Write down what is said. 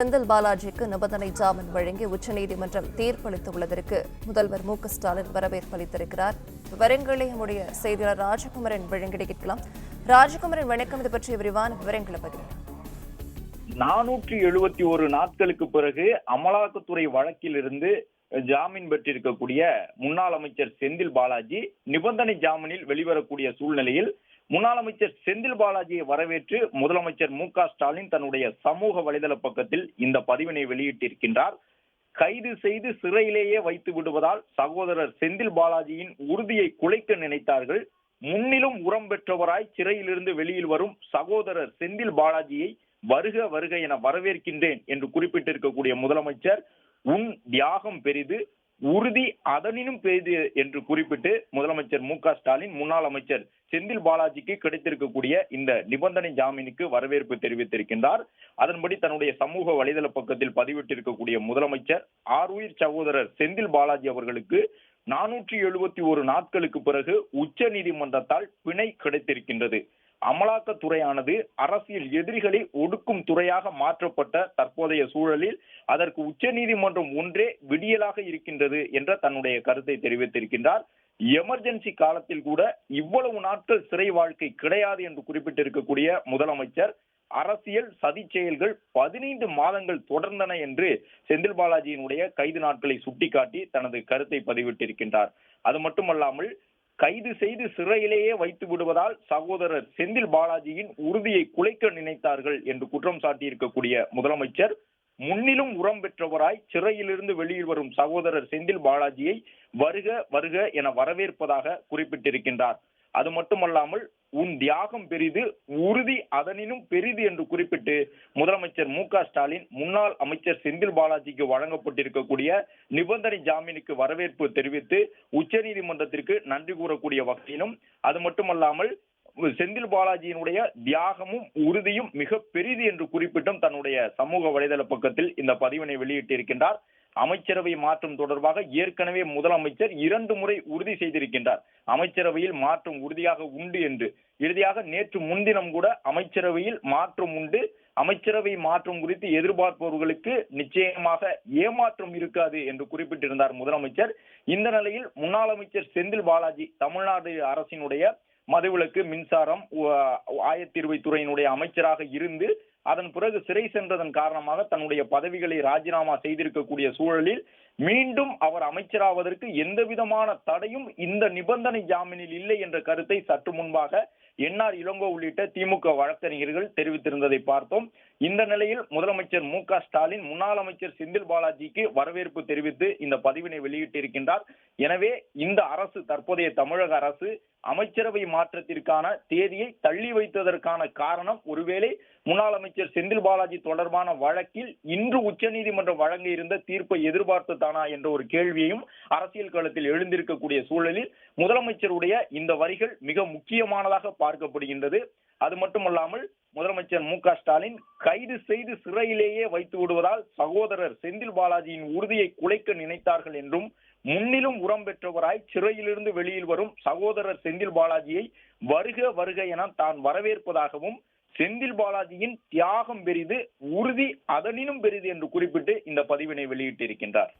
செந்தில் பாலாஜிக்கு நிபந்தனை ஜாமீன் வழங்கி உச்சநீதிமன்றம் தீர்ப்பளித்துள்ளதற்கு முதல்வர் மு.க.ஸ்டாலின் வரவேற்பு அளித்திருக்கிறார். விவரங்களை நம்முடைய செய்தியாளர் ராஜகுமரன் வழங்கிட கேட்கலாம். ராஜகுமரன் வணக்கம். இது பற்றிய விரிவான விவரங்களை பதிவு. 471 நாட்களுக்கு பிறகு அமலாக்கத்துறை வழக்கிலிருந்து ஜாமீன் பெற்றிருக்கக்கூடிய முன்னாள் அமைச்சர் செந்தில் பாலாஜி நிபந்தனை ஜாமீனில் வெளிவரக்கூடிய சூழ்நிலையில் முன்னாள் அமைச்சர் செந்தில் பாலாஜியை வரவேற்று முதலமைச்சர் மு.க.ஸ்டாலின் தன்னுடைய சமூக வலைதள பக்கத்தில் இந்த பதிவினை வெளியிட்டிருக்கின்றார். கைது செய்து சிறையிலேயே வைத்து விடுவதால் சகோதரர் செந்தில் பாலாஜியின் உறுதியை குலைக்க நினைத்தார்கள். முன்னிலும் உரம் பெற்றவராய் சிறையிலிருந்து வெளியில் வரும் சகோதரர் செந்தில் பாலாஜியை வருக வருக என வரவேற்கின்றேன் என்று குறிப்பிட்டிருக்கக்கூடிய முதலமைச்சர், உன் தியாகம் பெரிது, உறுதி அதனினும் பெரிது என்று குறிப்பிட்டு முதலமைச்சர் மு.க.ஸ்டாலின் முன்னாள் அமைச்சர் செந்தில் பாலாஜிக்கு கிடைத்திருக்கக்கூடிய இந்த நிபந்தனை ஜாமீனுக்கு வரவேற்பு தெரிவித்திருக்கின்றார். அதன்படி தன்னுடைய சமூக வலைதள பக்கத்தில் பதிவிட்டிருக்கக்கூடிய முதலமைச்சர், ஆருயிர் சகோதரர் செந்தில் பாலாஜி அவர்களுக்கு 471 நாட்களுக்கு பிறகு உச்ச நீதிமன்றத்தால் பிணை கிடைத்திருக்கின்றது. அமலாக்கத்துறையானது அரசியல் எதிரிகளை ஒடுக்கும் துறையாக மாற்றப்பட்ட தற்போதைய சூழலில் அதற்கு உச்ச நீதிமன்றம் ஒன்றே விடியலாக இருக்கின்றது என்ற தன்னுடைய கருத்தை தெரிவித்திருக்கின்றார். எமர்ஜென்சி காலத்தில் கூட இவ்வளவு நாட்கள் சிறை வாழ்க்கை கிடையாது என்று குறிப்பிட்டிருக்கக்கூடிய முதலமைச்சர், அரசியல் சதி செயல்கள் 15 மாதங்கள் தொடர்ந்தன என்று செந்தில் பாலாஜியினுடைய கைது நாட்களை சுட்டிக்காட்டி தனது கருத்தை பதிவிட்டிருக்கின்றார். அது மட்டுமல்லாமல், கைது செய்து சிறையிலேயே வைத்து விடுவதால் சகோதரர் செந்தில் பாலாஜியின் உறுதியை குலைக்க நினைத்தார்கள் என்று குற்றம் சாட்டியிருக்கக்கூடிய முதலமைச்சர், முன்னிலும் உரம் பெற்றவராய் சிறையிலிருந்து வெளியில் வரும் சகோதரர் செந்தில் பாலாஜியை வருக வருக என வரவேற்பதாக குறிப்பிட்டிருக்கின்றார். அது மட்டுமல்லாமல், உன் தியாகம் பெரிது, உறுதி அதனினும் பெரிது என்று குறிப்பிட்டு முதலமைச்சர் மு.க.ஸ்டாலின் முன்னாள் அமைச்சர் செந்தில் பாலாஜிக்கு வழங்கப்பட்டிருக்கக்கூடிய நிபந்தனை ஜாமீனுக்கு வரவேற்பு தெரிவித்து உச்சநீதிமன்றத்திற்கு நன்றி கூறக்கூடிய வகையிலும், அது மட்டுமல்லாமல் செந்தில் பாலாஜியினுடைய தியாகமும் உறுதியும் மிக பெரிது என்று குறிப்பிட்டும் தன்னுடைய சமூக வலைதள பக்கத்தில் இந்த பதிவினை வெளியிட்டிருக்கின்றார். அமைச்சரவை மாற்றம் தொடர்பாக ஏற்கனவே முதலமைச்சர் 2 முறை உறுதி செய்திருக்கின்றார். அமைச்சரவையில் மாற்றம் உறுதியாக உண்டு என்று. இறுதியாக நேற்று முன்தினம் கூட அமைச்சரவையில் மாற்றம் உண்டு, அமைச்சரவை மாற்றம் குறித்து எதிர்பார்ப்பவர்களுக்கு நிச்சயமாக ஏமாற்றம் இருக்காது என்று குறிப்பிட்டிருந்தார் முதலமைச்சர். இந்த நிலையில் முன்னாள் அமைச்சர் செந்தில் பாலாஜி தமிழ்நாடு அரசினுடைய மதுவிலக்கு, மின்சாரம், ஆயத்தீர்வைத்துறையினுடைய அமைச்சராக இருந்து அதன் பிறகு சிறை சென்றதன் காரணமாக தன்னுடைய பதவிகளை ராஜினாமா செய்திருக்கக்கூடிய சூழலில் மீண்டும் அவர் அமைச்சராவதற்கு எந்த விதமான தடையும் இந்த நிபந்தனை ஜாமீனில் இல்லை என்ற கருத்தை சற்று முன்பாக என்ஆர் இளங்கோ உள்ளிட்ட திமுக வழக்கறிஞர்கள் தெரிவித்திருந்ததை பார்த்தோம். இந்த நிலையில் முதலமைச்சர் மு.க.ஸ்டாலின் முன்னாள் அமைச்சர் செந்தில் பாலாஜிக்கு வரவேற்பு தெரிவித்து இந்த பதிவினை வெளியிட்டிருக்கின்றார். எனவே இந்த அரசு, தற்போதைய தமிழக அரசு அமைச்சரவை மாற்றத்திற்கான தேதியை தள்ளி வைத்ததற்கான காரணம் ஒருவேளை முன்னாள் அமைச்சர் செந்தில் பாலாஜி தொடர்பான வழக்கில் இன்று உச்சநீதிமன்றம் வழங்க இருந்த தீர்ப்பை எதிர்பார்த்து தானா என்ற ஒரு கேள்வியையும் அரசியல் களத்தில் எழுந்திருக்கக்கூடிய சூழலில் முதலமைச்சருடைய இந்த வரிகள் மிக முக்கியமானதாக பார்க்கப்படுகின்றது. அது மட்டுமல்லாமல், முதலமைச்சர் மு.க.ஸ்டாலின் கைது செய்து சிறையிலேயே வைத்து விடுவதால் சகோதரர் செந்தில் பாலாஜியின் உறுதியை குலைக்க நினைத்தார்கள் என்றும், முன்னிலும் உரம் பெற்றவராய் சிறையிலிருந்து வெளியில் வரும் சகோதரர் செந்தில் பாலாஜியை வருக வருக என தான் வரவேற்பதாகவும், செந்தில் பாலாஜியின் தியாகம் பெரிது, உறுதி அதனினும் பெரிது என்று குறிப்பிட்டு இந்த பதிவினை வெளியிட்டிருக்கின்றார்.